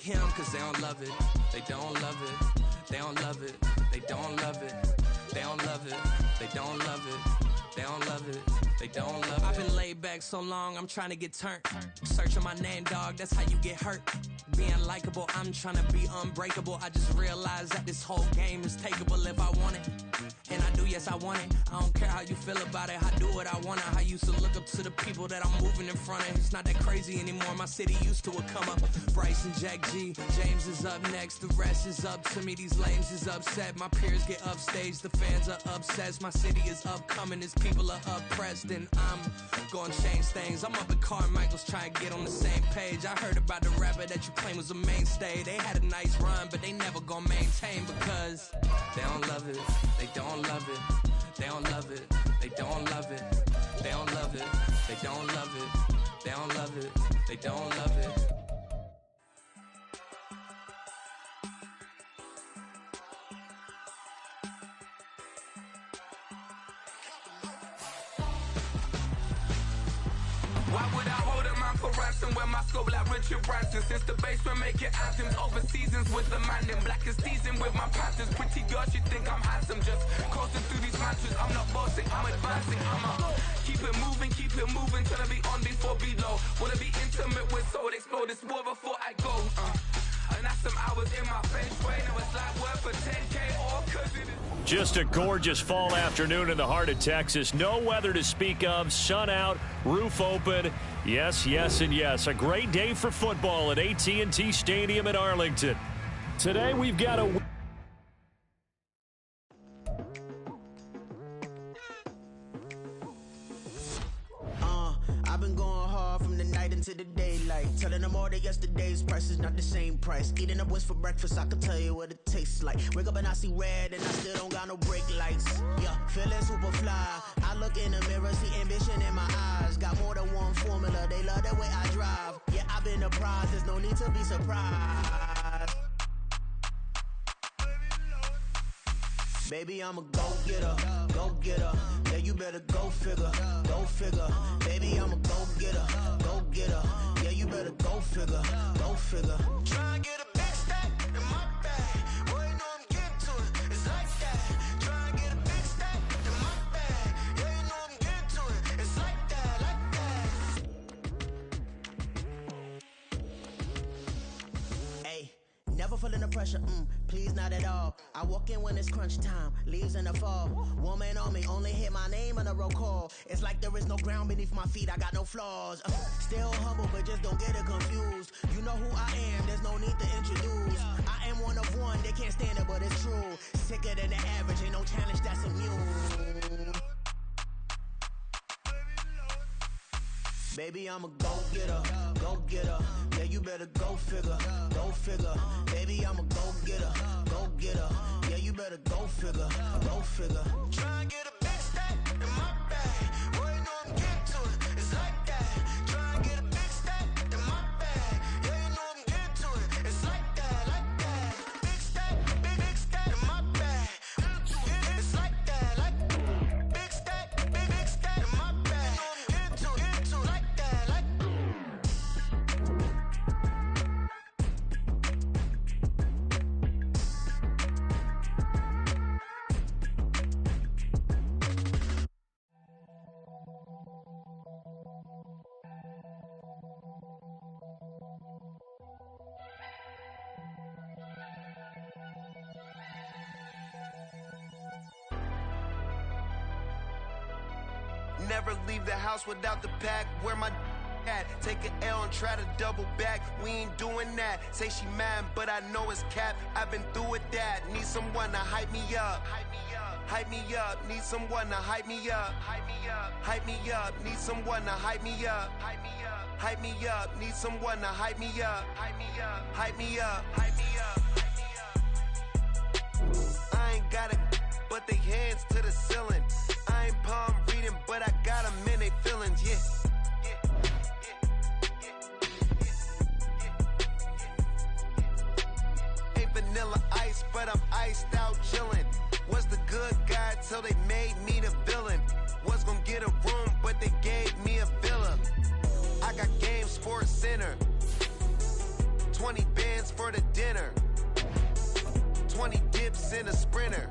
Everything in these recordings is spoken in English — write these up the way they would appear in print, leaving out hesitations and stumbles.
him cause they don't love it, they don't love it, they don't love it, they don't love it, they don't love it, they don't love it, they don't love it, they don't love it. I've been laid back so long, I'm trying to get turned. Searching my name, dog, that's how you get hurt. Being likable, I'm trying to be unbreakable. I just realized that this whole game is takeable if I want it. And I do, yes, I want it. I don't care how you feel about it. I do what I want to. I used to look up to the people that I'm moving in front of. It's not that crazy anymore. My city used to a come up. Bryce and Jack G. James is up next. The rest is up to me. These lames is upset. My peers get upstage. The fans are obsessed. My city is upcoming. These people are oppressed. And I'm gonna change things. I'm up at Carmichael's trying to get on the same page. I heard about the rapper that you claim was a mainstay. They had a nice run, but they never gonna maintain because they don't love it. They don't love it. They don't love it. They don't love it. They don't love it. They don't love it. They don't love it. They don't love it. Why would I hold a man for ransom when my scope like Richard Branson? Since the basement making anthems over seasons with the man in black is teasing with my Panthers. Pretty girl, she think I'm handsome. Just coasting through these mantras. I'm not bossing, I'm advancing. I'ma keep it moving till I be on before below. Wanna be intimate with soul, explode this war before I go. And that's some hours in my face way. Now it's like work for 10K or cause it is. Just a gorgeous fall afternoon in the heart of Texas. No weather to speak of. Sun out, roof open. Yes, yes, and yes. A great day for football at AT&T Stadium in Arlington. Today we've got a... I've been going hard from the night into the daylight. Telling them all that yesterday's price is not the same price. Eating up wings for breakfast, I can tell you what it tastes like. Wake up and I see red and I still don't got no brake lights. Yeah, feeling super fly. I look in the mirror, see ambition in my eyes. Got more than one formula, they love the way I drive. Yeah, I've been a prize, there's no need to be surprised. Baby, I'm a go-getter, go-getter. Yeah, you better go figure, go figure. Baby, I'm a go-getter, go-getter. Yeah, you better go figure, go figure. Try and get a big stack in my bag. Boy, you know I'm getting to it, it's like that. Try and get a big stack in my bag. Yeah, you know I'm getting to it, it's like that, like that. Hey, never feeling the pressure, please not at all. I walk in when it's crunch time, leaves in the fall. Woman on me, only hit my name on a roll call. It's like there is no ground beneath my feet, I got no flaws. Still humble, but just don't get it confused. You know who I am, there's no need to introduce. I am one of one, they can't stand it, but it's true. Sicker than the average, ain't no challenge that's immune. Baby, I'm a go-getter, go-getter. Yeah, you better go figure, go figure. Baby, I'm a go-getter, go-getter. Yeah, you better go figure, go figure. Try and get a big stack in my bag. Boy, you know I'm getting to it, it's like that. Try and get a big stack in my bag. Yeah, you know I'm getting to it, it's like that, like that. Big stack, big stack in my bag. It's like that, like that. Big stack in my bag. You know I'm getting to it, like that, like that. Never leave the house without the pack. Where my at? Take an L and try to double back. We ain't doing that. Say she mad, but I know it's cap. I've been through with that. Need someone to hype me up. Hype me up. Need someone to hype me up. Hype me up. Need someone to hype me up. Hype me up. Need someone to hype me up. Hype me up. Hype me up. I ain't got it, but they hands to the ceiling. I ain't palm reading, but I got them in they feelings, yeah. Ain't vanilla ice, but I'm iced out chillin'. Was the good guy till they made me the villain. Was gonna get a room, but they gave me a villa. I got Game Sports Center. 20 bands for the dinner. 20 dips in a sprinter.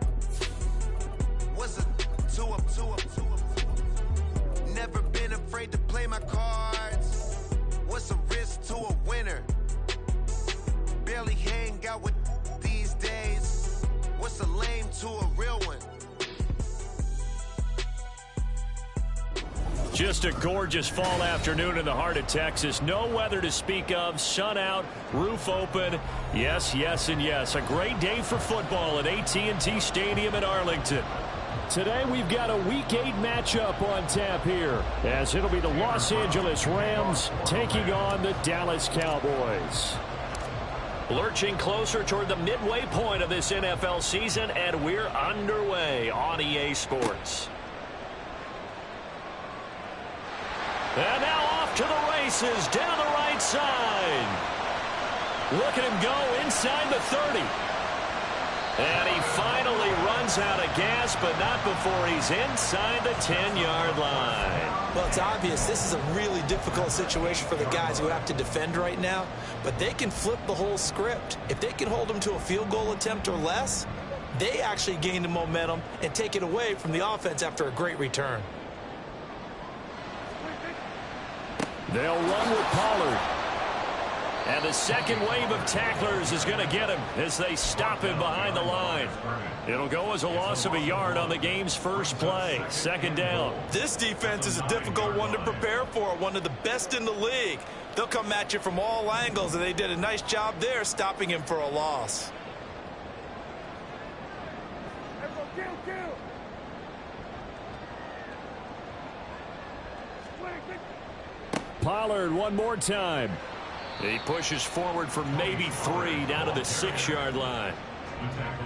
What's a 2 up? Never been afraid to play my cards. What's a risk to a winner? Barely hang out with these days. What's a lame to a real one? Just a gorgeous fall afternoon in the heart of Texas. No weather to speak of. Sun out, roof open. Yes, yes, and yes. A great day for football at AT&T Stadium in Arlington. Today we've got a Week 8 matchup on tap here, as it'll be the Los Angeles Rams taking on the Dallas Cowboys. Lurching closer toward the midway point of this NFL season, and we're underway on EA Sports. And now off to the races, down the right side. Look at him go inside the 30. And he finally runs out of gas, but not before he's inside the 10-yard line. Well, it's obvious this is a really difficult situation for the guys who have to defend right now, but they can flip the whole script. If they can hold them to a field goal attempt or less, they actually gain the momentum and take it away from the offense after a great return. They'll run with Pollard. And the second wave of tacklers is going to get him as they stop him behind the line. It'll go as a loss of a yard on the game's first play. Second down. This defense is a difficult one to prepare for, one of the best in the league. They'll come at you from all angles, and they did a nice job there stopping him for a loss. Pollard one more time. He pushes forward for maybe 3 down to the 6-yard line.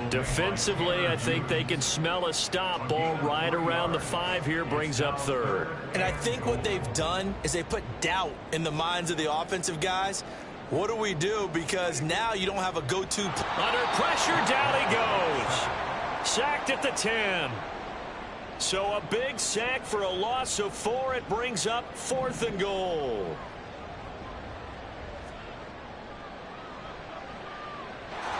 Defensively, I think they can smell a stop. Ball right around the 5 here, brings up third. And I think what they've done is they put doubt in the minds of the offensive guys. What do we do? Because now you don't have a go-to. Under pressure, down he goes. Sacked at the 10. So a big sack for a loss of 4. It brings up 4th and goal.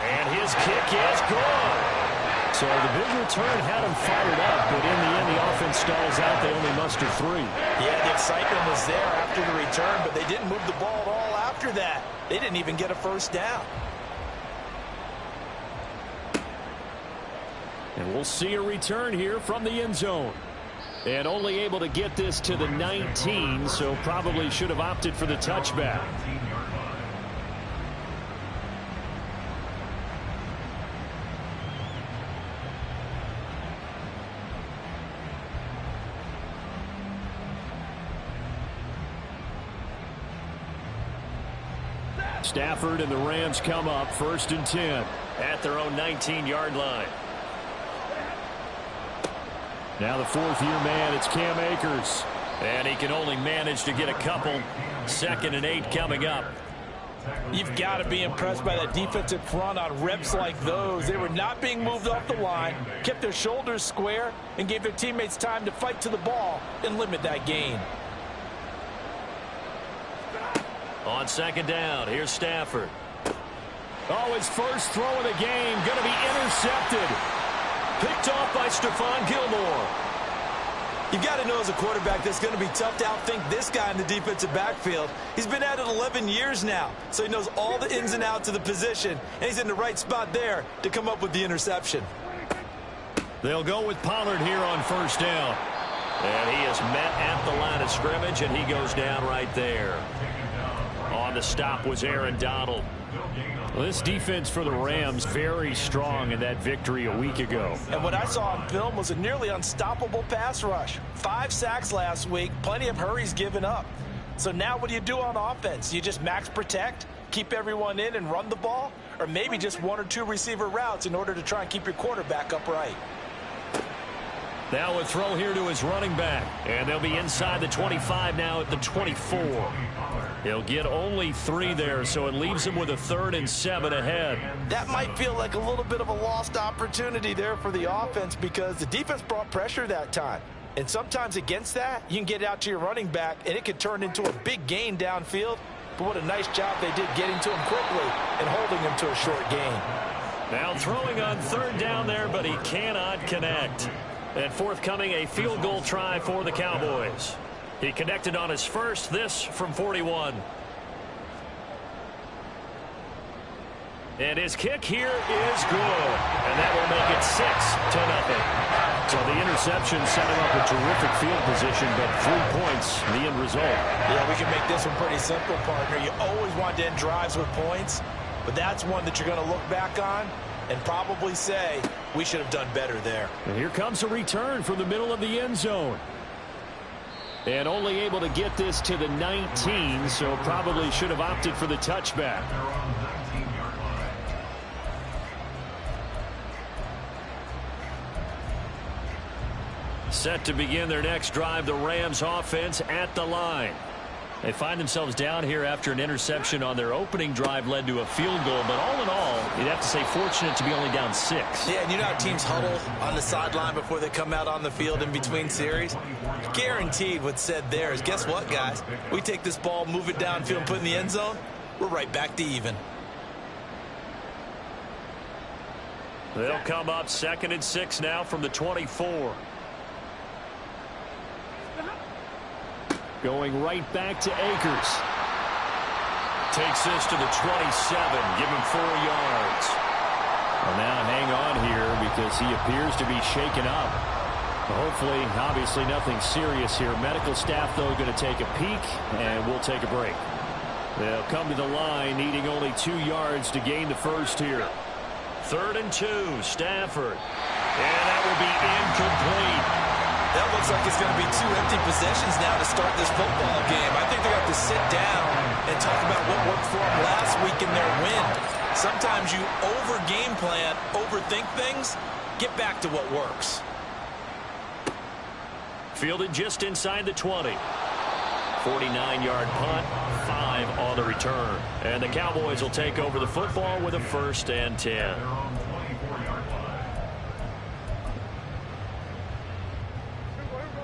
And his kick is good. So the big return had him fired up, but in the end, the offense stalls out. They only muster 3. Yeah, the excitement was there after the return, but they didn't move the ball at all after that. They didn't even get a first down. And we'll see a return here from the end zone. And only able to get this to the 19, so probably should have opted for the touchback. Stafford and the Rams come up 1st and 10 at their own 19-yard line. Now the 4th-year man, it's Cam Akers. And he can only manage to get a couple. 2nd and 8 coming up. You've got to be impressed by that defensive front on reps like those. They were not being moved off the line, kept their shoulders square, and gave their teammates time to fight to the ball and limit that gain. On 2nd down, here's Stafford. Oh, his first throw of the game, going to be intercepted. Picked off by Stephon Gilmore. You've got to know as a quarterback that's going to be tough to outthink this guy in the defensive backfield. He's been at it 11 years now, so he knows all the ins and outs of the position, and he's in the right spot there to come up with the interception. They'll go with Pollard here on 1st down. And he is met at the line of scrimmage, and he goes down right there. On the stop was Aaron Donald. Well, this defense for the Rams very strong in that victory a week ago. And what I saw on film was a nearly unstoppable pass rush. 5 sacks last week, plenty of hurries given up. So now what do you do on offense? You just max protect, keep everyone in and run the ball? Or maybe just 1 or 2 receiver routes in order to try and keep your quarterback upright? Now a throw here to his running back. And they'll be inside the 25 now at the 24. He'll get only 3 there, so it leaves him with a 3rd and 7 ahead. That might feel like a little bit of a lost opportunity there for the offense because the defense brought pressure that time. And sometimes against that, you can get out to your running back, and it could turn into a big gain downfield but what a nice job they did getting to him quickly and holding him to a short gain. Now throwing on third down there, but he cannot connect. And forthcoming, a field goal try for the Cowboys. He connected on his first, this from 41. And his kick here is good. And that will make it 6-0. So the interception set him up a terrific field position, but 3 points, the end result. Yeah, we can make this one pretty simple, partner. You always want to end drives with points, but that's one that you're going to look back on and probably say, we should have done better there. And here comes a return from the middle of the end zone. And only able to get this to the 19, so probably should have opted for the touchback. Set to begin their next drive, the Rams offense at the line. They find themselves down here after an interception on their opening drive led to a field goal. But all in all, you'd have to say fortunate to be only down 6. Yeah, and you know how teams huddle on the sideline before they come out on the field in between series? Guaranteed what's said there is, guess what, guys? We take this ball, move it downfield, and put it in the end zone, we're right back to even. They'll come up 2nd and 6 now from the 24. Going right back to Akers. Takes this to the 27. Give him 4 yards. Well, now hang on here because he appears to be shaken up. Hopefully, obviously nothing serious here. Medical staff, though, going to take a peek, and we'll take a break. They'll come to the line, needing only 2 yards to gain the first here. 3rd and 2, Stafford. And that will be incomplete. That looks like it's going to be 2 empty possessions now to start this football game. I think they're going to have to sit down and talk about what worked for them last week in their win. Sometimes you over-game plan, overthink things. Get back to what works. Fielded just inside the 20. 49-yard punt, 5 on the return. And the Cowboys will take over the football with a 1st and 10.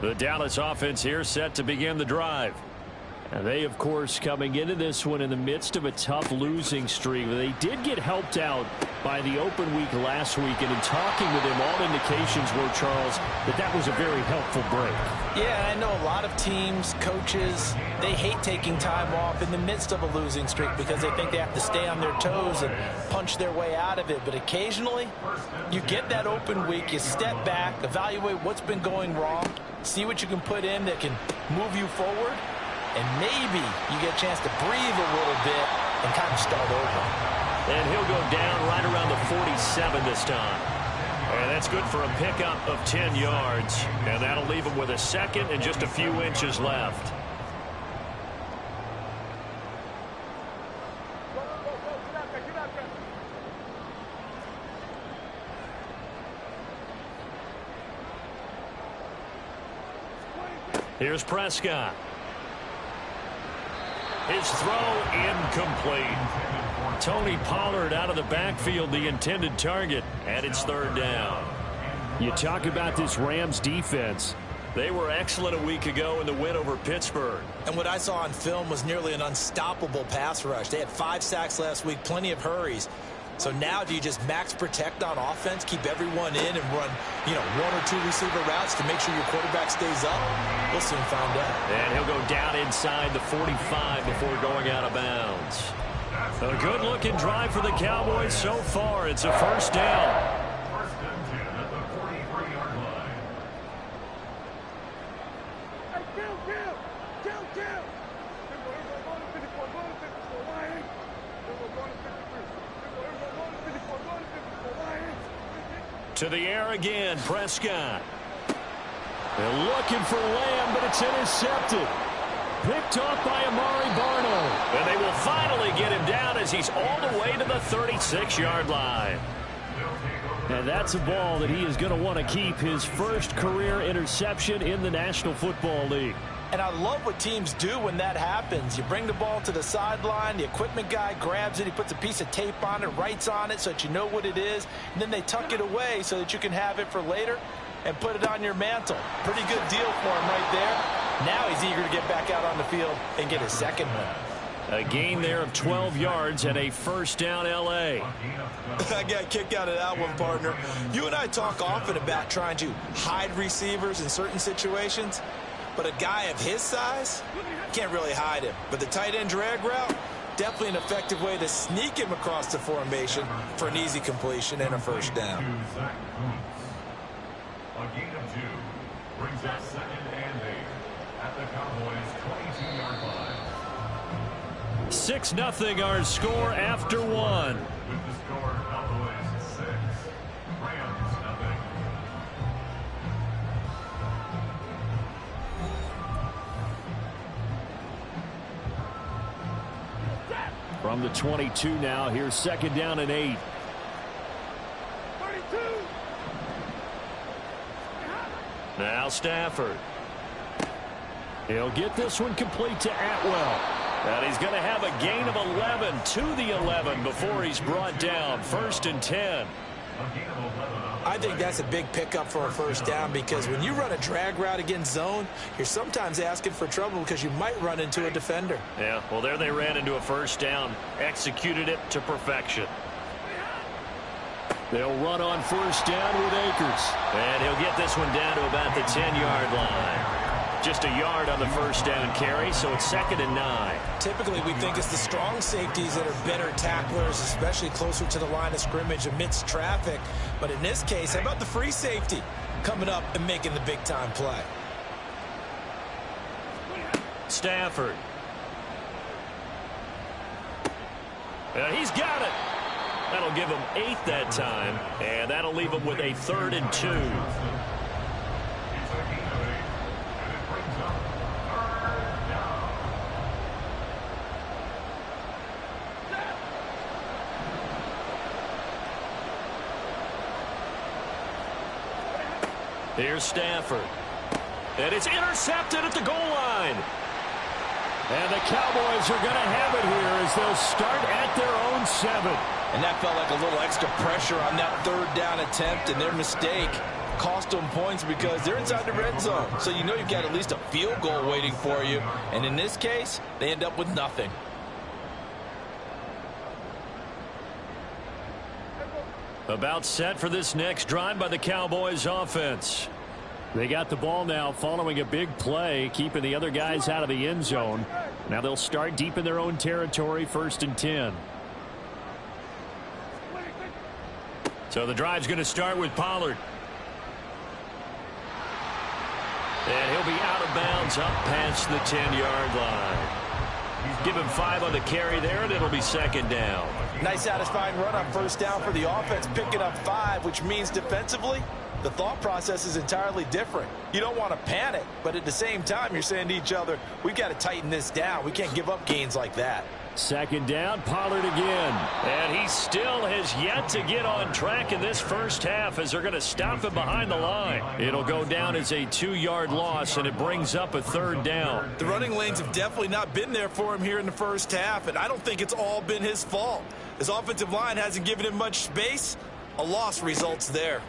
The Dallas offense here set to begin the drive. And they, of course, coming into this one in the midst of a tough losing streak. They did get helped out by the open week last week. And in talking with him, all indications were, Charles, that was a very helpful break. Yeah, I know a lot of teams, coaches, they hate taking time off in the midst of a losing streak because they think they have to stay on their toes and punch their way out of it. But occasionally, you get that open week, you step back, evaluate what's been going wrong, see what you can put in that can move you forward, and maybe you get a chance to breathe a little bit and kind of start over. And he'll go down right around the 47 this time. And that's good for a pickup of 10 yards. And that'll leave him with a 2nd and just a few inches left. Here's Prescott. His throw incomplete. Tony Pollard out of the backfield, the intended target, and it's 3rd down. You talk about this Rams defense. They were excellent a week ago in the win over Pittsburgh. And what I saw on film was nearly an unstoppable pass rush. They had 5 sacks last week, plenty of hurries. So now do you just max protect on offense, keep everyone in and run, 1 or 2 receiver routes to make sure your quarterback stays up? We'll soon find out. And he'll go down inside the 45 before going out of bounds. A good-looking drive for the Cowboys so far. It's a 1st down. To the air again, Prescott. They're looking for Lamb, but it's intercepted. Picked off by Amari Barno. And they will finally get him down as he's all the way to the 36-yard line. And that's a ball that he is going to want to keep, his first career interception in the National Football League. And I love what teams do when that happens. You bring the ball to the sideline, the equipment guy grabs it, he puts a piece of tape on it, writes on it so that you know what it is, and then they tuck it away so that you can have it for later and put it on your mantle. Pretty good deal for him right there. Now he's eager to get back out on the field and get his 2nd one. A gain there of 12 yards and a first down L.A. I got a kick out of that one, partner. You and I talk often about trying to hide receivers in certain situations, but a guy of his size can't really hide him. But the tight end drag route, definitely an effective way to sneak him across the formation for an easy completion and a first down. A gain of 2 brings up 2nd and 8 at the Cowboys' 22-yard line. 6-0 our score after 1. With the score, Cowboys 6, Rams 0. From the 22 now, here's 2nd down and 8. Now Stafford. He'll get this one complete to Atwell. And he's going to have a gain of 11 to the 11 before he's brought down. 1st and 10. I think that's a big pickup for a first down because when you run a drag route against zone, you're sometimes asking for trouble because you might run into a defender. Yeah, well, there they ran into a first down. Executed it to perfection. They'll run on first down with Akers. And he'll get this one down to about the 10-yard line. Just a yard on the first down carry, so it's 2nd and 9. Typically, we think it's the strong safeties that are better tacklers, especially closer to the line of scrimmage amidst traffic. But in this case, how about the free safety coming up and making the big-time play? Stafford. And he's got it. That'll give him 8 that time, and that'll leave him with a 3rd and 2. Here's Stafford. And it's intercepted at the goal line. And the Cowboys are going to have it here as they'll start at their own 7. And that felt like a little extra pressure on that 3rd down attempt, and their mistake cost them points because they're inside the red zone. So you know you've got at least a field goal waiting for you. And in this case, they end up with nothing. About set for this next drive by the Cowboys offense. They got the ball now following a big play, keeping the other guys out of the end zone. Now they'll start deep in their own territory, 1st and 10. So the drive's going to start with Pollard. And he'll be out of bounds up past the 10-yard line. Give him 5 on the carry there, and it'll be 2nd down. Nice satisfying run on first down for the offense, picking up 5, which means defensively, the thought process is entirely different. You don't want to panic, but at the same time, you're saying to each other, we've got to tighten this down. We can't give up gains like that. 2nd down, Pollard again. And he still has yet to get on track in this first half as they're going to stop him behind the line. It'll go down as a 2-yard loss, and it brings up a 3rd down. The running lanes have definitely not been there for him here in the first half, and I don't think it's all been his fault. His offensive line hasn't given him much space. A loss results there.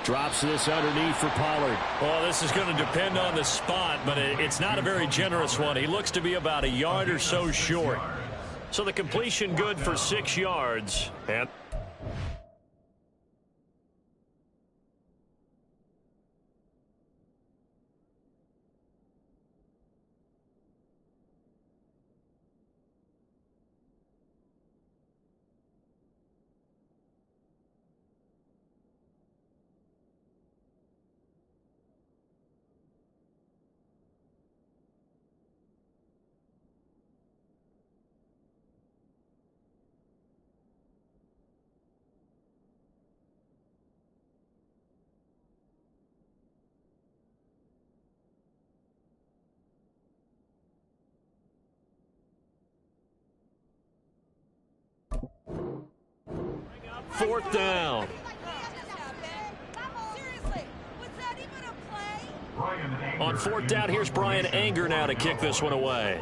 Drops this underneath for Pollard. Well, this is going to depend on the spot, but it's not a very generous one. He looks to be about a yard or so short. So the completion good for 6 yards. And fourth down. On 4th down, here's Brian Anger now to kick this one away.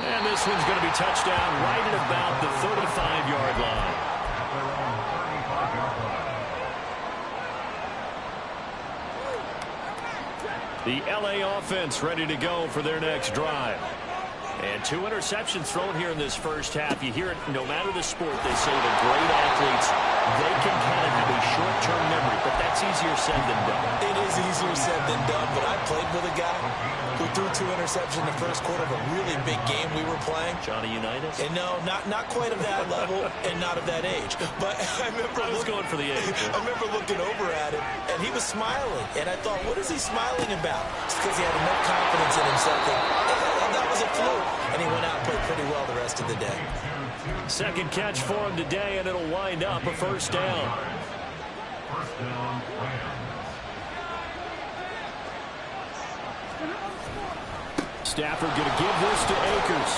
And this one's going to be touchdown right at about the 35-yard line. The LA offense ready to go for their next drive. And 2 interceptions thrown here in this first half. You hear it, no matter the sport, they say the great athletes, they can kind of have a short-term memory, but that's easier said than done. It is easier said than done, but I played with a guy who threw 2 interceptions in the first quarter of a really big game we were playing. Johnny Unitas? And no, not quite of that level and not of that age. But I was going for the age. I remember looking over at him, and he was smiling. And I thought, what is he smiling about? It's because he had enough confidence in himself that was a fluke. And he went out and played pretty well the rest of the day. Second catch for him today, and it'll wind up a first down. First down, Rams. Stafford going to give this to Akers.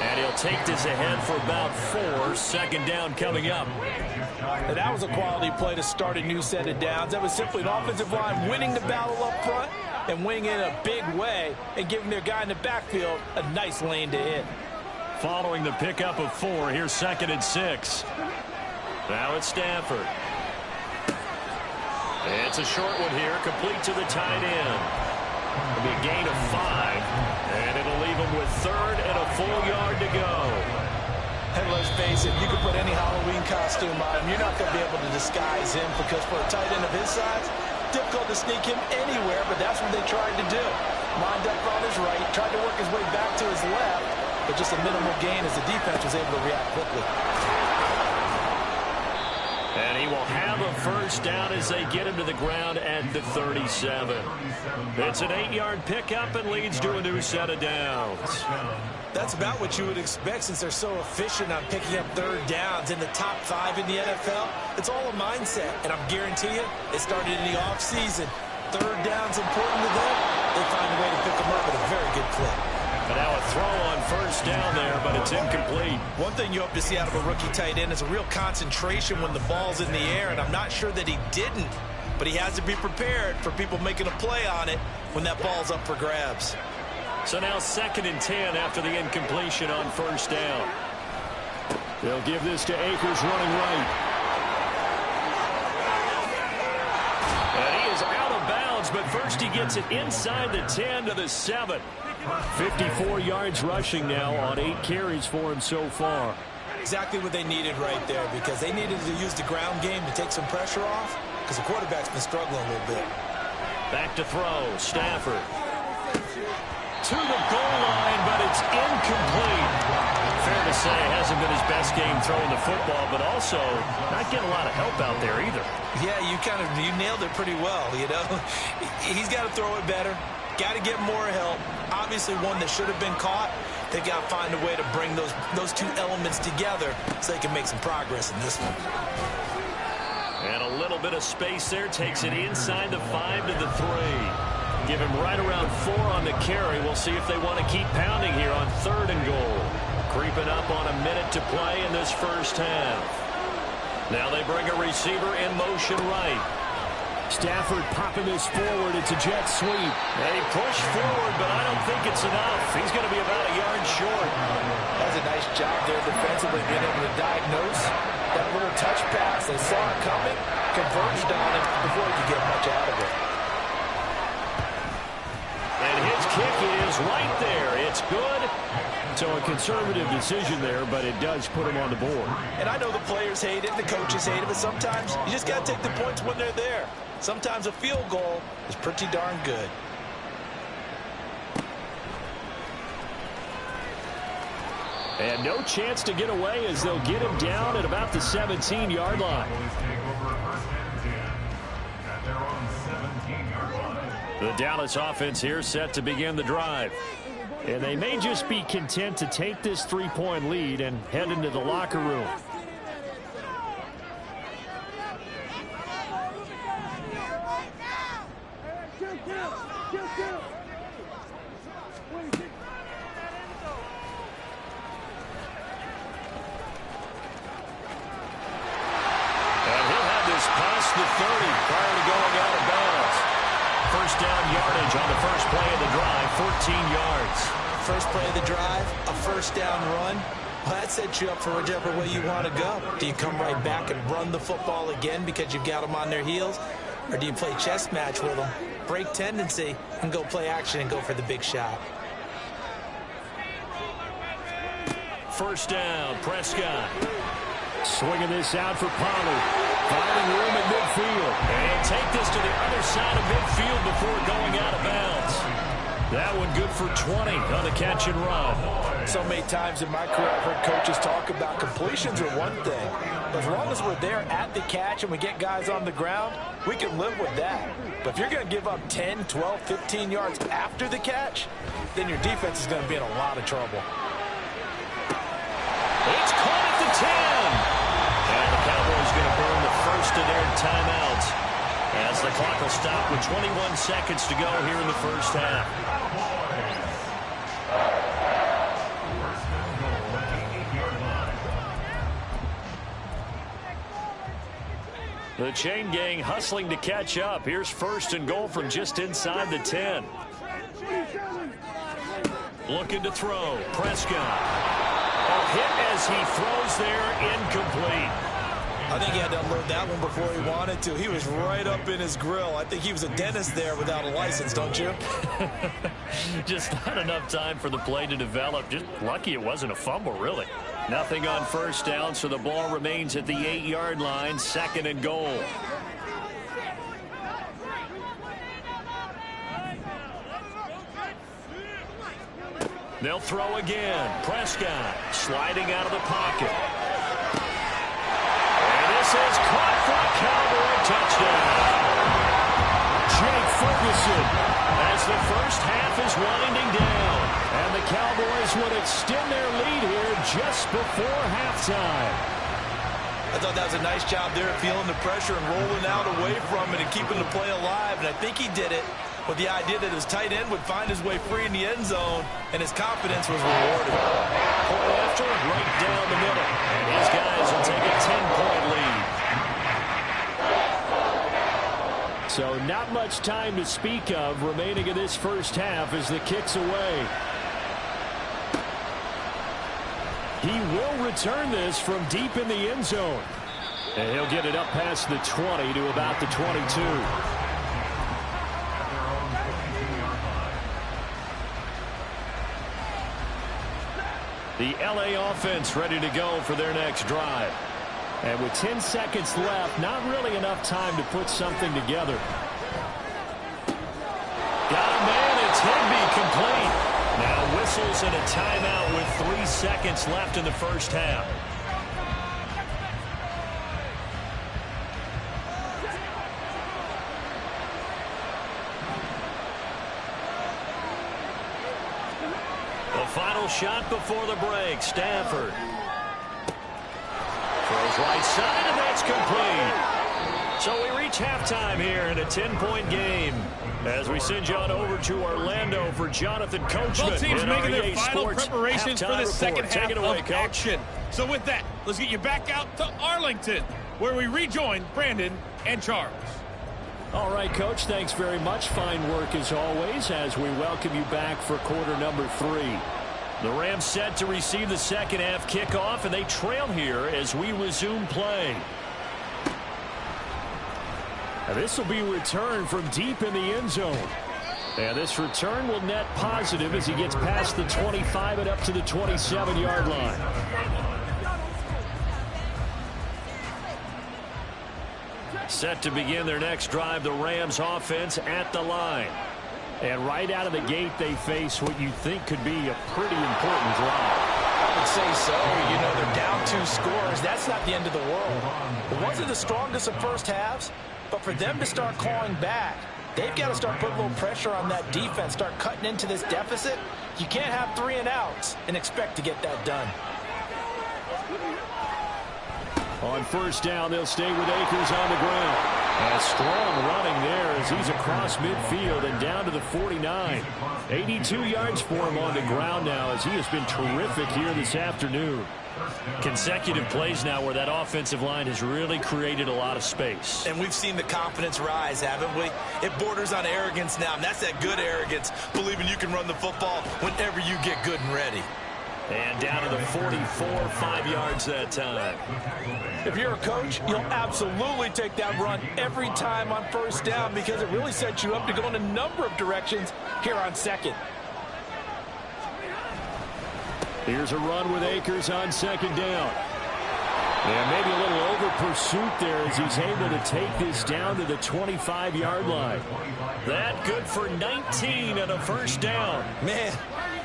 And he'll take this ahead for about 4. Second down coming up. And that was a quality play to start a new set of downs. That was simply an offensive line winning the battle up front and winning in a big way and giving their guy in the backfield a nice lane to hit. Following the pickup of 4, here's 2nd and 6. Now it's Stafford. It's a short one here, complete to the tight end. It'll be a gain of 5, and it'll leave him with 3rd and a full yard to go. And let's face it, you can put any Halloween costume on him. You're not going to be able to disguise him because for a tight end of his size, difficult to sneak him anywhere, but that's what they tried to do. Lined up on his right, tried to work his way back to his left, but just a minimal gain as the defense was able to react quickly. And he will have a first down as they get him to the ground at the 37. It's an 8-yard pickup and leads to a new set of downs. That's about what you would expect since they're so efficient on picking up 3rd downs in the top 5 in the NFL. It's all a mindset, and I'm guarantee you, it started in the offseason. 3rd down's important to them. They find a way to pick them up at a very good clip. And now a throw on first down there, but it's incomplete. One thing you hope to see out of a rookie tight end is a real concentration when the ball's in the air, and I'm not sure that he didn't, but he has to be prepared for people making a play on it when that ball's up for grabs. So now 2nd and 10 after the incompletion on first down. They'll give this to Akers running right. And he is out of bounds, but first he gets it inside the 10 to the 7. 54 yards rushing now on 8 carries for him so far. Exactly what they needed right there, because they needed to use the ground game to take some pressure off, because the quarterback's been struggling a little bit. Back to throw, Stafford. To the goal line, but it's incomplete. Fair to say, it hasn't been his best game throwing the football, but also not getting a lot of help out there either. Yeah, you nailed it pretty well, you know. He's got to throw it better. Got to get more help. Obviously one that should have been caught. They've got to find a way to bring those 2 elements together so they can make some progress in this one. And a little bit of space there. Takes it inside the 5 to the 3. Give him right around 4 on the carry. We'll see if they want to keep pounding here on 3rd and goal. Creeping up on a minute to play in this first half. Now they bring a receiver in motion right. Stafford popping this forward. It's a jet sweep. They push forward, but I don't think it's enough. He's going to be about a yard short. That's a nice job there defensively, being able to diagnose that little touch pass. They saw it coming, converged on it before he could get much out of it. And his kick is right there. It's good. So a conservative decision there, but it does put him on the board. And I know the players hate it, the coaches hate it, but sometimes you just got to take the points when they're there. Sometimes a field goal is pretty darn good. And no chance to get away as they'll get him down at about the 17-yard line. The Dallas offense here set to begin the drive. And they may just be content to take this 3-point lead and head into the locker room. The 30 prior to going out of bounds. First down yardage on the first play of the drive, 14 yards. First play of the drive, a first down run. Well, that sets you up for whichever way you want to go. Do you come right back and run the football again because you've got them on their heels? Or do you play chess match with them, break tendency and go play action and go for the big shot. First down, Prescott. Swinging this out for Pollard. Finding room at midfield. And take this to the other side of midfield before going out of bounds. That one good for 20 on the catch and run. So many times in my career I've heard coaches talk about completions are one thing. But as long as we're there at the catch and we get guys on the ground, we can live with that. But if you're going to give up 10, 12, 15 yards after the catch, then your defense is going to be in a lot of trouble. It's caught at the 10. And the Cowboys going to burn the first of their timeouts as the clock will stop with 21 seconds to go here in the first half. The chain gang hustling to catch up. Here's first and goal from just inside the 10. Looking to throw. Prescott. A hit as he throws there, incomplete. I think he had to unload that one before he wanted to. He was right up in his grill. I think he was a dentist there without a license, don't you? Just not enough time for the play to develop. Just lucky it wasn't a fumble, really. Nothing on first down, so the ball remains at the 8-yard line, second and goal. They'll throw again. Prescott sliding out of the pocket. And this is caught for a Cowboy touchdown. Jake Ferguson as the first half is winding down. And the Cowboys would extend their lead here just before halftime. I thought that was a nice job there, feeling the pressure and rolling out away from it and keeping the play alive. And I think he did it with the idea that his tight end would find his way free in the end zone, and his confidence was rewarded. Point after, right down the middle. And these guys will take a 10-point lead. So not much time to speak of remaining in this first half as the kick's away. He will return this from deep in the end zone. And he'll get it up past the 20 to about the 22. The LA offense ready to go for their next drive. And with 10 seconds left, not really enough time to put something together. Got a man, it's Higbee, complete. Now whistles and a timeout with 3 seconds left in the first half. The final shot before the break. Stafford throws right side, and that's complete. So we reach halftime here in a 10-point game as we send you on over to Orlando for Jonathan Coachman. Both teams making their final Sports preparations for the second half of Coach. action. So with that, let's get you back out to Arlington, where we rejoin Brandon and Charles. All right, Coach, thanks very much. Fine work as always as we welcome you back for quarter number 3. The Rams set to receive the second half kickoff, and they trail here as we resume play. And this will be returned from deep in the end zone. And this return will net positive as he gets past the 25 and up to the 27-yard line. Set to begin their next drive, the Rams offense at the line. And right out of the gate, they face what you think could be a pretty important drive. I would say so. You know, they're down 2 scores. That's not the end of the world. It wasn't the strongest of first halves, but for them to start clawing back, they've got to start putting a little pressure on that defense, start cutting into this deficit. You can't have 3 and outs and expect to get that done. On first down, they'll stay with Akers on the ground. A strong running there as he's across midfield and down to the 49. 82 yards for him on the ground now as he has been terrific here this afternoon. Consecutive plays now where that offensive line has really created a lot of space. And we've seen the confidence rise, haven't we? It borders on arrogance now, and that's that good arrogance, believing you can run the football whenever you get good and ready. And down to the 44, 5 yards that time. If you're a coach, you'll absolutely take that run every time on first down because it really sets you up to go in a number of directions here on second. Here's a run with Akers on second down. And maybe a little over pursuit there as he's able to take this down to the 25-yard line. That good for 19 and a first down. Man,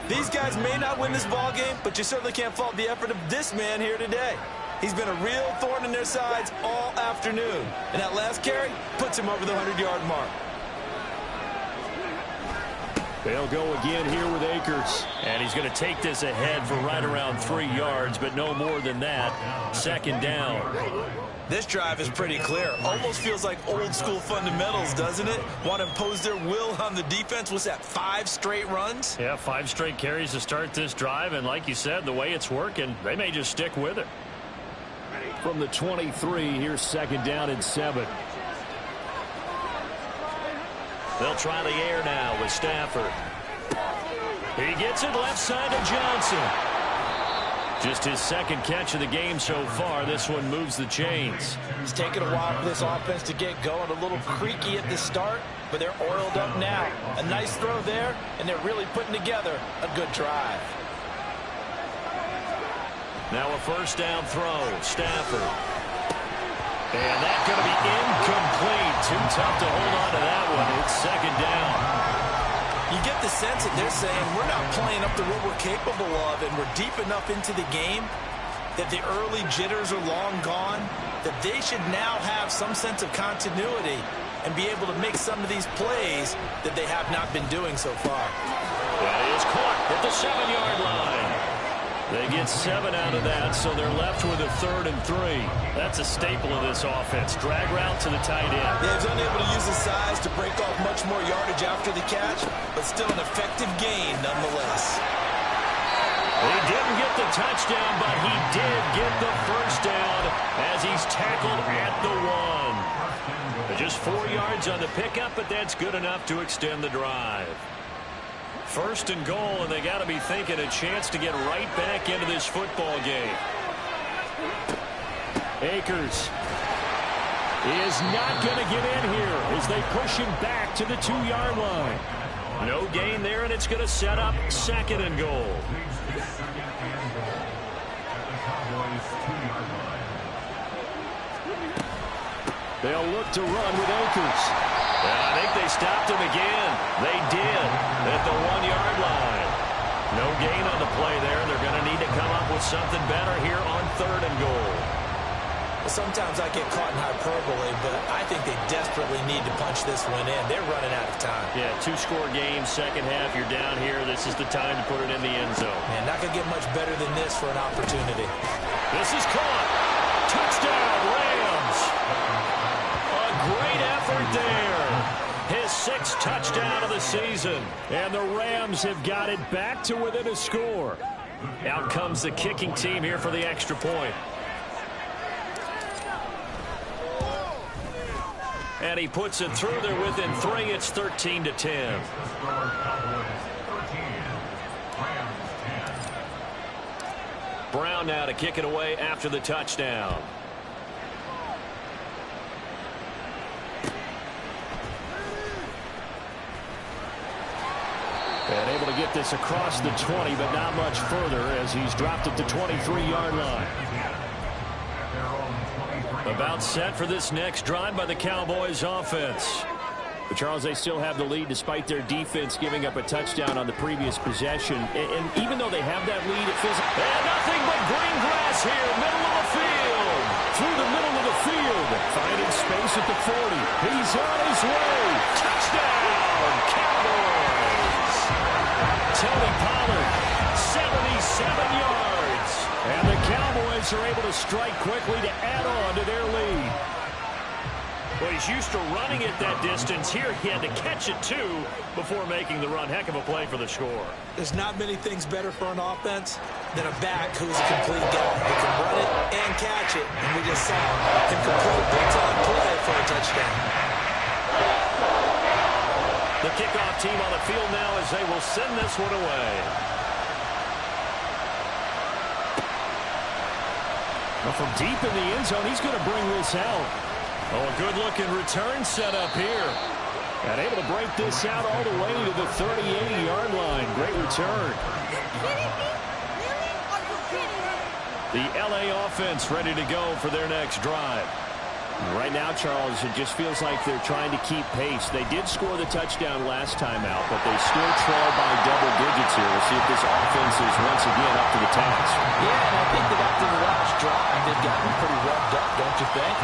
these guys may not win this ball game, but you certainly can't fault the effort of this man here today. He's been a real thorn in their sides all afternoon. And that last carry puts him over the 100-yard mark. They'll go again here with Akers. And he's going to take this ahead for right around 3 yards, but no more than that. Second down. This drive is pretty clear. Almost feels like old school fundamentals, doesn't it? Want to impose their will on the defense. What's that, 5 straight runs? Yeah, 5 straight carries to start this drive. And like you said, the way it's working, they may just stick with it. From the 23, here's second down and 7. They'll try the air now with Stafford. He gets it left side to Johnson. Just his second catch of the game so far. This one moves the chains. It's taken a while for this offense to get going. A little creaky at the start, but they're oiled up now. A nice throw there, and they're really putting together a good drive. Now a first down throw. Stafford. And that's going to be incomplete. Too tough to hold on to that one. It's second down. You get the sense that they're saying we're not playing up to what we're capable of, and we're deep enough into the game that the early jitters are long gone, that they should now have some sense of continuity and be able to make some of these plays that they have not been doing so far. That is caught at the 7-yard line. They get 7 out of that, so they're left with a 3rd and 3. That's a staple of this offense. Drag route to the tight end. Yeah, he's unable to use his size to break off much more yardage after the catch, but still an effective gain nonetheless. He didn't get the touchdown, but he did get the first down as he's tackled at the 1. Just 4 yards on the pickup, but that's good enough to extend the drive. First and goal, and they got to be thinking a chance to get right back into this football game. Akers is not going to get in here as they push him back to the 2-yard line. No gain there, and it's going to set up second and goal. They'll look to run with Akers. I think they stopped him again. They did at the 1-yard line. No gain on the play there. They're going to need to come up with something better here on 3rd and goal. Sometimes I get caught in hyperbole, but I think they desperately need to punch this one in. They're running out of time. Yeah, 2-score game, second half. You're down here. This is the time to put it in the end zone. Man, not going to get much better than this for an opportunity. This is caught. Touchdown, Rams. A great effort there. His 6th touchdown of the season. And the Rams have got it back to within a score. Out comes the kicking team here for the extra point. And he puts it through there within 3. It's 13-10. Brown now to kick it away after the touchdown. And able to get this across the 20, but not much further as he's dropped it to 23-yard line. About set for this next drive by the Cowboys offense. But Charles, they still have the lead despite their defense giving up a touchdown on the previous possession. And even though they have that lead, it feels like nothing but green grass here, middle of the field. Through the middle of the field, finding space at the 40. He's on his way. Touchdown, Cowboys. Tony Pollard, 77 yards. And the Cowboys are able to strike quickly to add on to their lead. Well, he's used to running it that distance. Here he had to catch it, too, before making the run. Heck of a play for the score. There's not many things better for an offense than a back who's a complete guy. He can run it and catch it. And we just saw him complete a big-time play for a touchdown. The kickoff team on the field now as they will send this one away. Well, from deep in the end zone, he's going to bring this out. Oh, a good-looking return set up here. And able to break this out all the way to the 38-yard line. Great return. The LA offense ready to go for their next drive. Right now, Charles, it just feels like they're trying to keep pace. They did score the touchdown last time out, but they still trail by double digits here. We'll see if this offense is once again up to the task. Yeah, and I think that after the last drive, they've gotten pretty revved up, don't you think?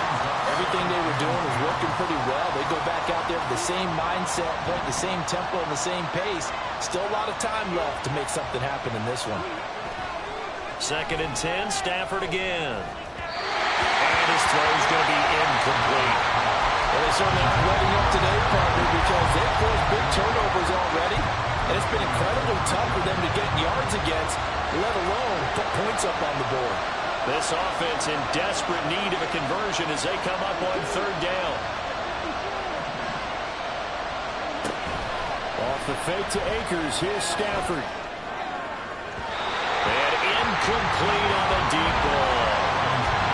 Everything they were doing was working pretty well. They go back out there with the same mindset, the same tempo, and the same pace. Still a lot of time left to make something happen in this one. 2nd and 10, Stafford again. And his throw is going to be incomplete. Well, they certainly aren't letting up today, partner, because they've forced big turnovers already. And it's been incredibly tough for them to get yards against, let alone put points up on the board. This offense in desperate need of a conversion as they come up on 3rd down. Off the fake to Akers. Here's Stafford. And incomplete on the deep ball.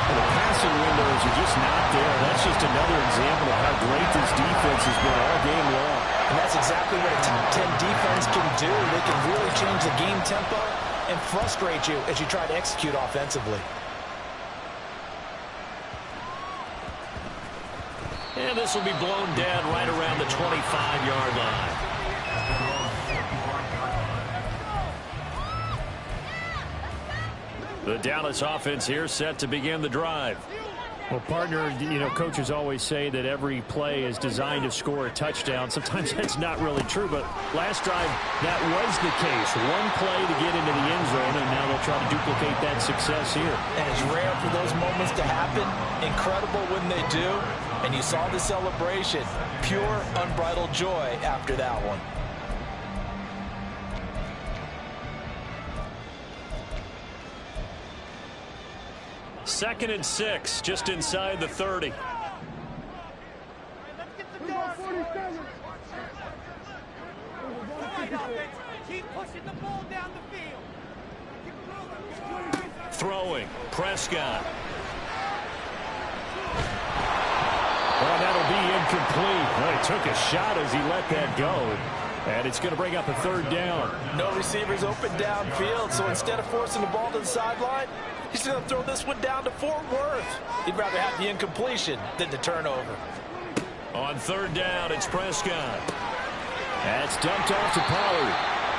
The passing windows are just not there. That's just another example of how great this defense has been all game long. And that's exactly what a top 10 defense can do. They can really change the game tempo and frustrate you as you try to execute offensively. And this will be blown dead right around the 25-yard line. The Dallas offense here set to begin the drive. Well, partner, coaches always say that every play is designed to score a touchdown. Sometimes that's not really true, but last drive, that was the case. One play to get into the end zone, and now they'll try to duplicate that success here. And it's rare for those moments to happen. Incredible when they do. And you saw the celebration. Pure, unbridled joy after that one. Second and 6, just inside the 30. Throwing, Prescott. Well, that'll be incomplete. Well, he took a shot as he let that go. And it's going to bring up a 3rd down. No receivers open downfield, so instead of forcing the ball to the sideline, he's going to throw this one down to Fort Worth. He'd rather have the incompletion than the turnover. On 3rd down, it's Prescott. That's dumped off to Pollard.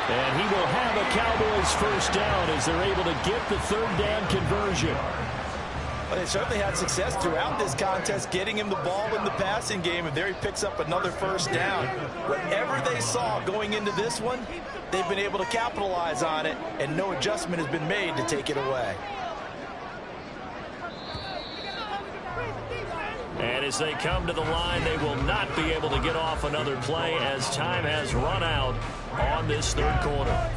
And he will have a Cowboys 1st down as they're able to get the 3rd down conversion. Well, they certainly had success throughout this contest, getting him the ball in the passing game, and there he picks up another 1st down. Whatever they saw going into this one, they've been able to capitalize on it, and no adjustment has been made to take it away. And as they come to the line, they will not be able to get off another play as time has run out on this 3rd quarter.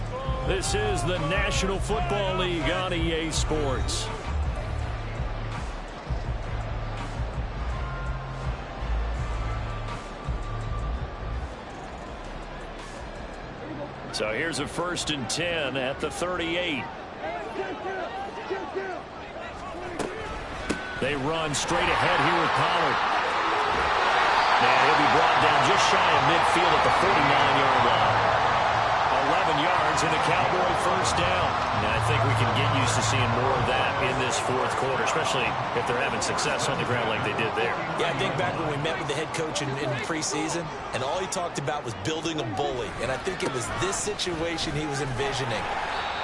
This is the National Football League on EA Sports. So here's a 1st and 10 at the 38. They run straight ahead here with Pollard. And he'll be brought down just shy of midfield at the 49-yard line. 11 yards and a Cowboy 1st down. And I think we can get used to seeing more of that in this 4th quarter, especially if they're having success on the ground like they did there. Yeah, I think back when we met with the head coach in preseason, and all he talked about was building a bully. And I think it was this situation he was envisioning.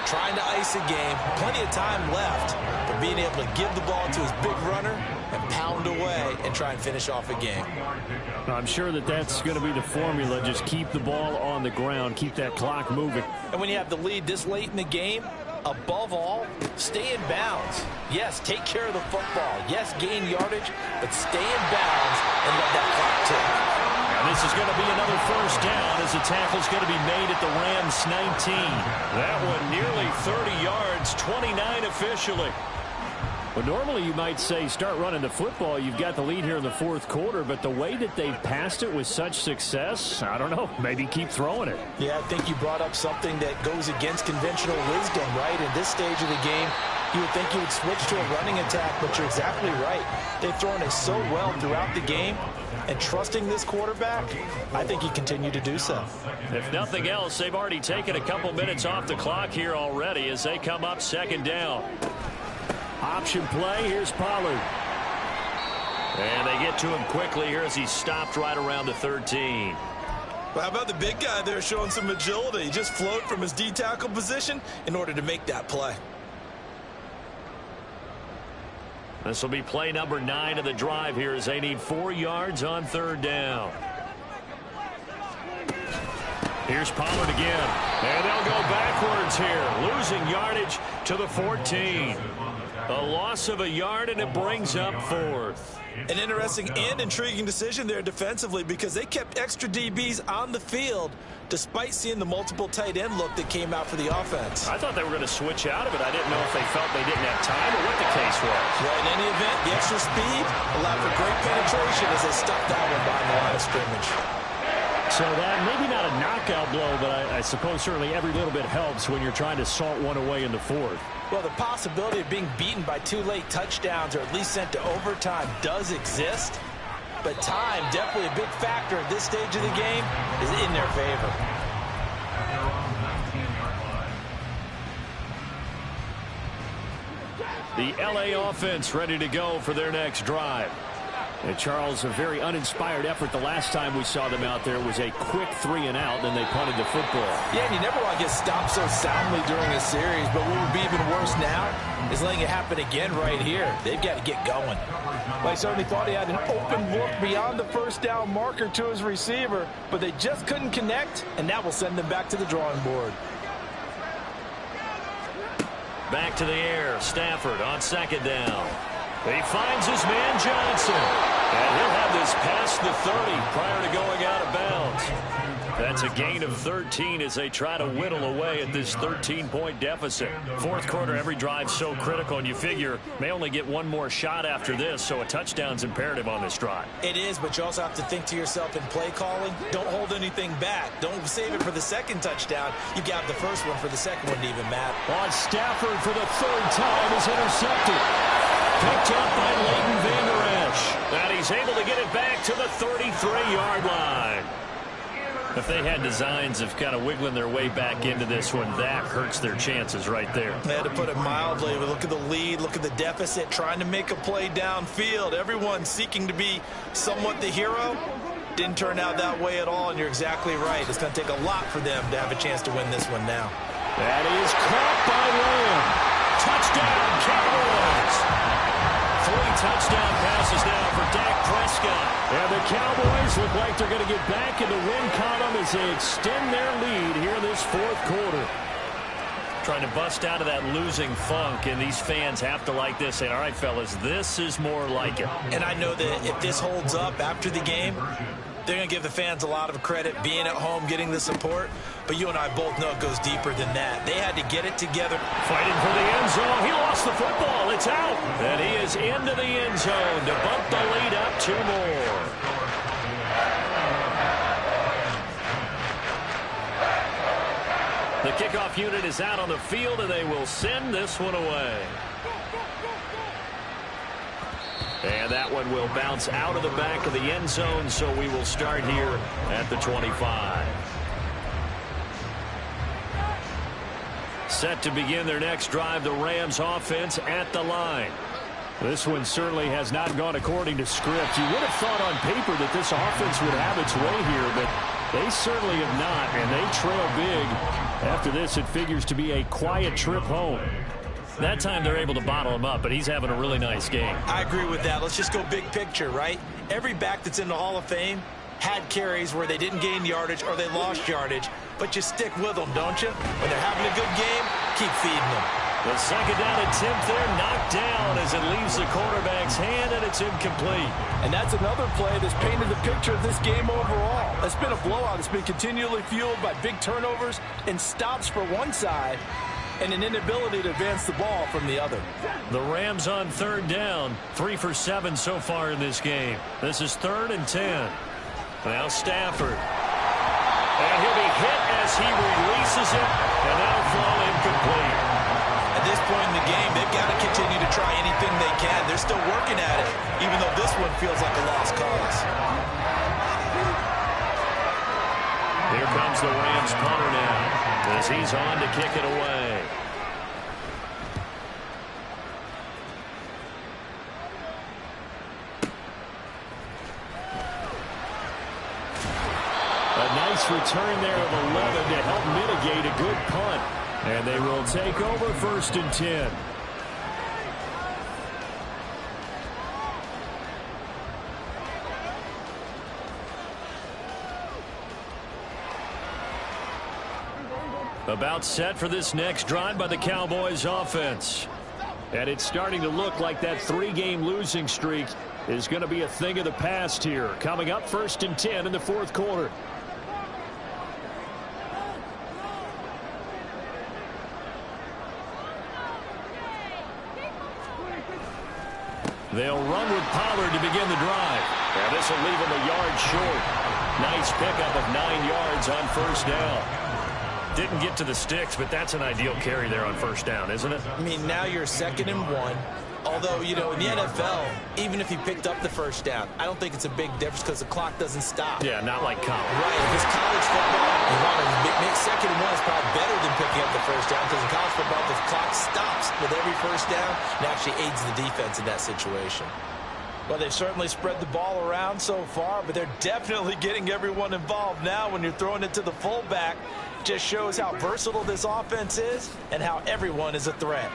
Trying to ice a game, plenty of time left, but being able to give the ball to his big runner and pound away and try and finish off a game. I'm sure that that's going to be the formula. Just keep the ball on the ground, keep that clock moving. And when you have the lead this late in the game, above all, stay in bounds. Yes, take care of the football. Yes, gain yardage, but stay in bounds and let that clock tick. And this is going to be another 1st down as the tackle's going to be made at the Rams 19. That one nearly 30 yards, 29 officially. Well, normally you might say start running the football. You've got the lead here in the fourth quarter, but the way that they've passed it with such success, I don't know, maybe keep throwing it. Yeah, I think you brought up something that goes against conventional wisdom, right? In this stage of the game, you would think you would switch to a running attack, but you're exactly right. They've thrown it so well throughout the game, and trusting this quarterback, I think you continue to do so. If nothing else, they've already taken a couple minutes off the clock here already as they come up second down. Option play, here's Pollard. And they get to him quickly here as he stopped right around the 13. Well, how about the big guy there showing some agility? He just floated from his D-tackle position in order to make that play. This will be play number 9 of the drive here as they need 4 yards on third down. Here's Pollard again. And they'll go backwards here, losing yardage to the 14. A loss of a yard, and it brings up 4th. An interesting and intriguing decision there defensively because they kept extra DBs on the field despite seeing the multiple tight end look that came out for the offense. I thought they were going to switch out of it. I didn't know if they felt they didn't have time or what the case was. Well, in any event, the extra speed allowed for great penetration as they stuffed that one behind the line of scrimmage. So that maybe not a knockout blow, but I suppose certainly every little bit helps when you're trying to salt one away in the 4th. Well, the possibility of being beaten by 2 late touchdowns or at least sent to overtime does exist, but time, definitely a big factor at this stage of the game, is in their favor. The LA offense ready to go for their next drive. And Charles, a very uninspired effort. The last time we saw them out there was a quick 3 and out, then they punted the football. Yeah, and you never want to get stopped so soundly during a series, but what would be even worse now is letting it happen again right here. They've got to get going. Well, I certainly thought he had an open look beyond the first down marker to his receiver, but they just couldn't connect, and that will send them back to the drawing board. Back to the air. Stafford on second down. He finds his man Johnson. And he'll have this past the 30 prior to going out of bounds. That's a gain of 13 as they try to whittle away at this 13-point deficit. Fourth quarter, every drive so critical, and you figure may only get one more shot after this, so a touchdown's imperative on this drive. It is, but you also have to think to yourself in play calling, don't hold anything back. Don't save it for the second touchdown. You got the first one for the second one to even matter. On Stafford for the 3rd time is intercepted. Picked up by Leighton Vander Esch. And he's able to get it back to the 33-yard line. If they had designs of kind of wiggling their way back into this one, that hurts their chances right there. They had to put it mildly. Look at the lead, look at the deficit, trying to make a play downfield. Everyone seeking to be somewhat the hero. Didn't turn out that way at all, and you're exactly right. It's going to take a lot for them to have a chance to win this one now. That is caught by Lamb. Touchdown, Cowboys. 3 touchdown passes now for Dak Prescott. And the Cowboys look like they're going to get back in the win column as they extend their lead here in this 4th quarter. Trying to bust out of that losing funk, and these fans have to like this. And all right, fellas, this is more like it. And I know that if this holds up after the game, they're going to give the fans a lot of credit, being at home, getting the support. But you and I both know it goes deeper than that. They had to get it together. Fighting for the end zone. He lost the football. It's out. And he is into the end zone to bump the lead up 2 more. The kickoff unit is out on the field, and they will send this one away. And that one will bounce out of the back of the end zone, so we will start here at the 25. Set to begin their next drive, the Rams offense at the line. This one certainly has not gone according to script. You would have thought on paper that this offense would have its way here, but they certainly have not, and they trail big. After this, it figures to be a quiet trip home. That time they're able to bottle him up, but he's having a really nice game. I agree with that. Let's just go big picture, right? Every back that's in the Hall of Fame had carries where they didn't gain yardage or they lost yardage, but you stick with them, don't you? When they're having a good game, keep feeding them. The second down attempt there knocked down as it leaves the quarterback's hand, and it's incomplete. And that's another play that's painted the picture of this game overall. It's been a blowout. It's been continually fueled by big turnovers and stops for one side. and an inability to advance the ball from the other. The Rams on third down, 3 for 7 so far in this game. This is 3rd and 10. Now Stafford. And he'll be hit as he releases it, and that'll fall incomplete. At this point in the game, they've got to continue to try anything they can. They're still working at it, even though this one feels like a lost cause. Here comes the Rams punter now, as he's on to kick it away. A nice return there of 11 to help mitigate a good punt. And they will take over 1st and 10. About set for this next drive by the Cowboys offense. And it's starting to look like that 3-game losing streak is going to be a thing of the past here. Coming up 1st and 10 in the 4th quarter. They'll run with Pollard to begin the drive. And this will leave them a yard short. Nice pickup of 9 yards on 1st down. Didn't get to the sticks, but that's an ideal carry there on 1st down, isn't it? I mean, now you're 2nd and 1. Although, you know, in the NFL, even if he picked up the 1st down, I don't think it's a big difference because the clock doesn't stop. Yeah, not like college. Right. If it's college football, you want to make 2nd and 1 is probably better than picking up the 1st down because in college football, the clock stops with every 1st down and actually aids the defense in that situation. Well, they've certainly spread the ball around so far, but they're definitely getting everyone involved now when you're throwing it to the fullback. Just shows how versatile this offense is and how everyone is a threat.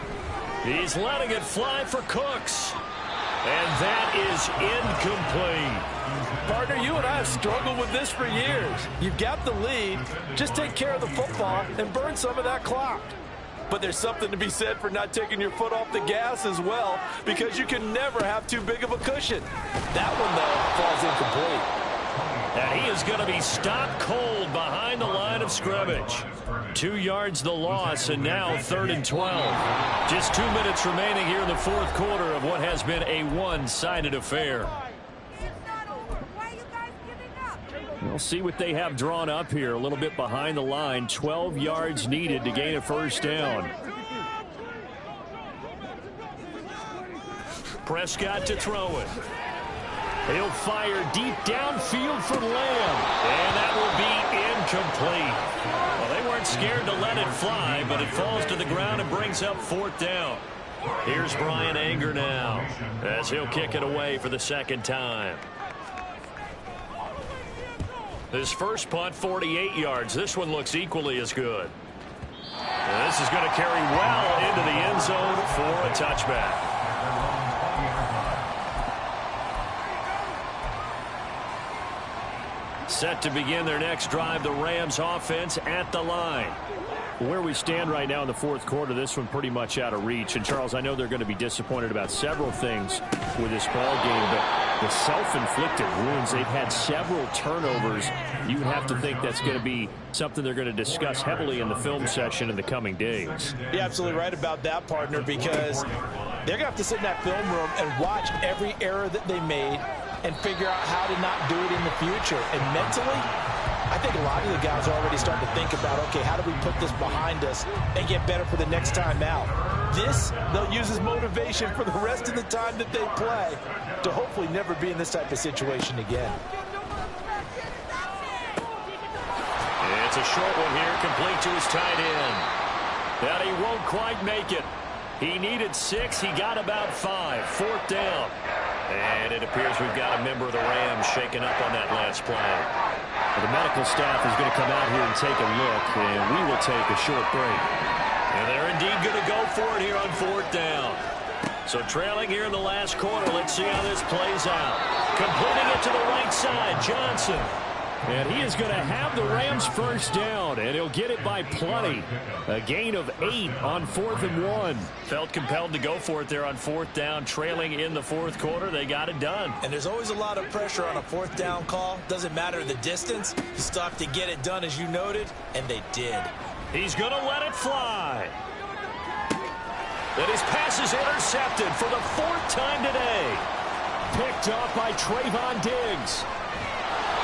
He's letting it fly for Cooks. And that is incomplete. Partner, you and I have struggled with this for years. You've got the lead. Just take care of the football and burn some of that clock. But there's something to be said for not taking your foot off the gas as well, because you can never have too big of a cushion. That one, though, falls incomplete. And he is going to be stopped cold behind the line of scrimmage. 2 yards the loss, and now 3rd and 12. Just 2 minutes remaining here in the 4th quarter of what has been a one-sided affair. We'll see what they have drawn up here a little bit behind the line. 12 yards needed to gain a 1st down. Prescott to throw it. He'll fire deep downfield for Lamb. And that will be incomplete. Well, they weren't scared to let it fly, but it falls to the ground and brings up 4th down. Here's Brian Anger now as he'll kick it away for the 2nd time. His first punt, 48 yards. This one looks equally as good. And this is going to carry well into the end zone for a touchback. Set to begin their next drive, the Rams offense at the line. Where we stand right now in the 4th quarter, this one pretty much out of reach. And, Charles, I know they're going to be disappointed about several things with this ball game, but the self-inflicted wounds, they've had several turnovers. You would have to think that's going to be something they're going to discuss heavily in the film session in the coming days. You're absolutely right about that, partner, because they're going to have to sit in that film room and watch every error that they made and figure out how to not do it in the future. And mentally, I think a lot of the guys are already starting to think about, okay, how do we put this behind us and get better for the next time out? This, they'll use as motivation for the rest of the time that they play to hopefully never be in this type of situation again. It's a short one here, complete to his tight end. But he won't quite make it. He needed 6. He got about 5. 4th down. And it appears we've got a member of the Rams shaken up on that last play. The medical staff is going to come out here and take a look, and we will take a short break. And they're indeed going to go for it here on 4th down. So trailing here in the last quarter, let's see how this plays out. Completing it to the right side, Johnson. And he is going to have the Rams 1st down, and he'll get it by plenty. A gain of 8 on 4th and 1. Felt compelled to go for it there on 4th down, trailing in the 4th quarter. They got it done. And there's always a lot of pressure on a 4th down call. Doesn't matter the distance. You still have to get it done, as you noted, and they did. He's going to let it fly. And his pass is intercepted for the 4th time today. Picked off by Trayvon Diggs.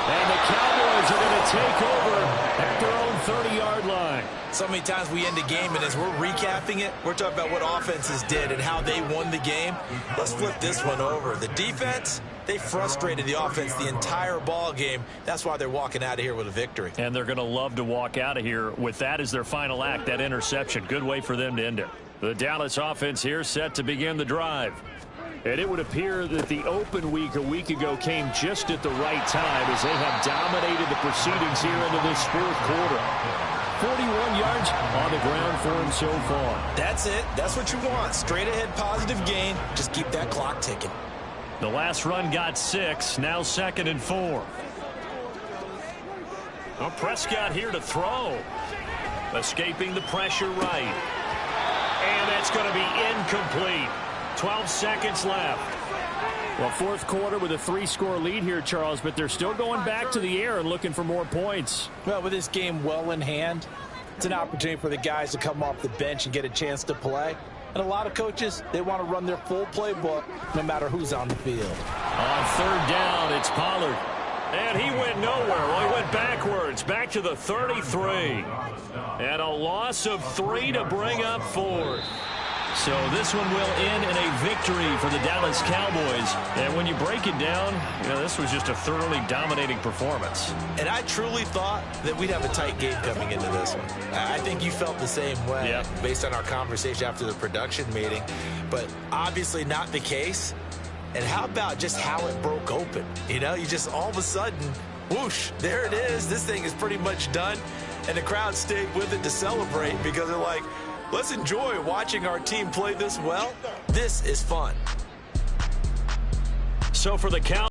And the Cowboys are going to take over at their own 30-yard line. So many times we end a game, and as we're recapping it, we're talking about what offenses did and how they won the game. Let's flip this one over. The defense, they frustrated the offense the entire ball game. That's why they're walking out of here with a victory. And they're going to love to walk out of here with that as their final act, that interception. Good way for them to end it. The Dallas offense here set to begin the drive. And it would appear that the open week a week ago came just at the right time as they have dominated the proceedings here into this 4th quarter. 41 yards on the ground for him so far. That's it. That's what you want. Straight ahead positive gain. Just keep that clock ticking. The last run got 6. Now 2nd and 4. Well, Prescott here to throw. Escaping the pressure right. And that's going to be incomplete. 12 seconds left. Well, 4th quarter with a 3-score lead here, Charles, but they're still going back to the air and looking for more points. Well, with this game well in hand, it's an opportunity for the guys to come off the bench and get a chance to play. And a lot of coaches, they want to run their full playbook no matter who's on the field. On 3rd down, it's Pollard. And he went nowhere. Well, he went backwards, back to the 33. And a loss of 3 to bring up 4th. So this one will end in a victory for the Dallas Cowboys. And when you break it down, this was just a thoroughly dominating performance. And I truly thought that we'd have a tight game coming into this one. I think you felt the same way based on our conversation after the production meeting. But obviously not the case. And how about just how it broke open? You just all of a sudden, whoosh, there it is. This thing is pretty much done. And the crowd stayed with it to celebrate because they're like, let's enjoy watching our team play this well. This is fun. So for the Cowboys,